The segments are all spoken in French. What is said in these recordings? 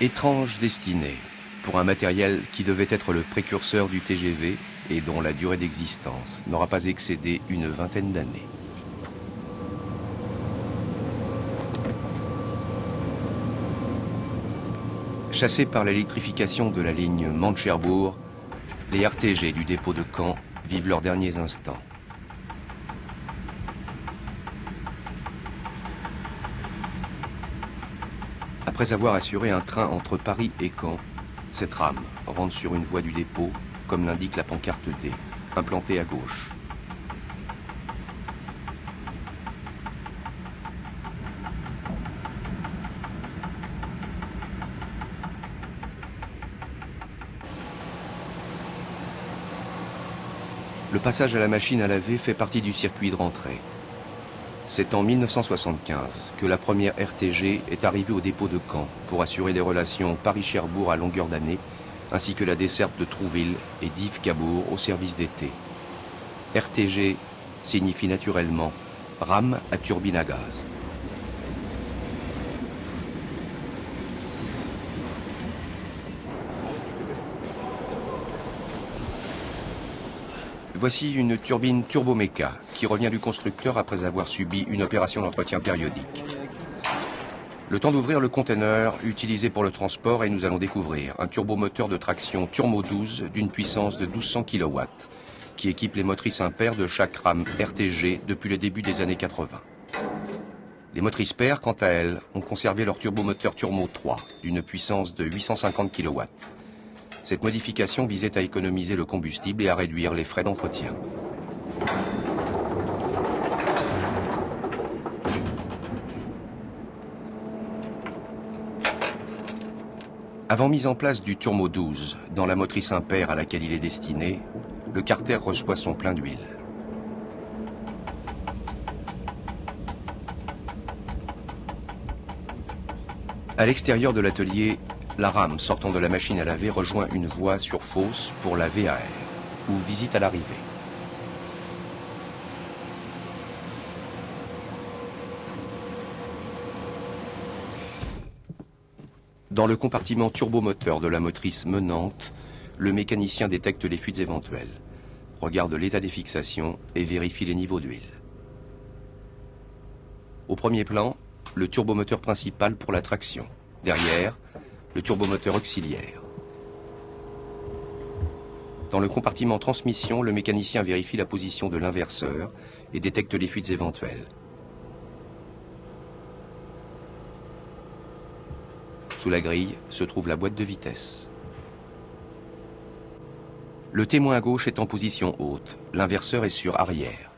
Étrange destinée pour un matériel qui devait être le précurseur du TGV et dont la durée d'existence n'aura pas excédé une vingtaine d'années. Chassés par l'électrification de la ligne Mans-Cherbourg, les RTG du dépôt de Caen vivent leurs derniers instants. Après avoir assuré un train entre Paris et Caen, cette rame rentre sur une voie du dépôt, comme l'indique la pancarte D, implantée à gauche. Le passage à la machine à laver fait partie du circuit de rentrée. C'est en 1975 que la première RTG est arrivée au dépôt de Caen pour assurer les relations Paris-Cherbourg à longueur d'année, ainsi que la desserte de Trouville et d'Yves-Cabourg au service d'été. RTG signifie naturellement rame à turbine à gaz. Voici une turbine turboméca qui revient du constructeur après avoir subi une opération d'entretien périodique. Le temps d'ouvrir le conteneur utilisé pour le transport et nous allons découvrir un turbomoteur de traction Turbo 12 d'une puissance de 1200 kW qui équipe les motrices impaires de chaque rame RTG depuis le début des années 80. Les motrices paires, quant à elles, ont conservé leur turbomoteur Turbo 3 d'une puissance de 850 kW. Cette modification visait à économiser le combustible et à réduire les frais d'entretien. Avant mise en place du Turbo 12 dans la motrice impaire à laquelle il est destiné, le carter reçoit son plein d'huile. À l'extérieur de l'atelier, la rame sortant de la machine à laver rejoint une voie sur fosse pour la VAR, ou visite à l'arrivée. Dans le compartiment turbomoteur de la motrice menante, le mécanicien détecte les fuites éventuelles, regarde l'état des fixations et vérifie les niveaux d'huile. Au premier plan, le turbomoteur principal pour la traction. Derrière, le turbomoteur auxiliaire. Dans le compartiment transmission, le mécanicien vérifie la position de l'inverseur et détecte les fuites éventuelles. Sous la grille se trouve la boîte de vitesse. Le témoin à gauche est en position haute, l'inverseur est sur arrière.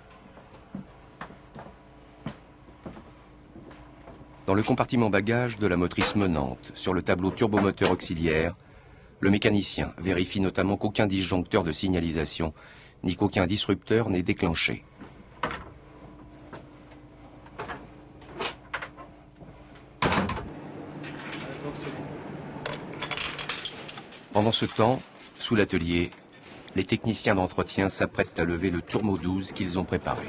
Dans le compartiment bagage de la motrice menante, sur le tableau turbomoteur auxiliaire, le mécanicien vérifie notamment qu'aucun disjoncteur de signalisation ni qu'aucun disrupteur n'est déclenché. Pendant ce temps, sous l'atelier, les techniciens d'entretien s'apprêtent à lever le Turbo 12 qu'ils ont préparé.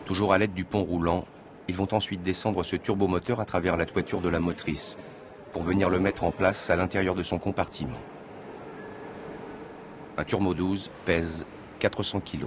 Toujours à l'aide du pont roulant, ils vont ensuite descendre ce turbomoteur à travers la toiture de la motrice pour venir le mettre en place à l'intérieur de son compartiment. Un Turbo 12 pèse 400 kg.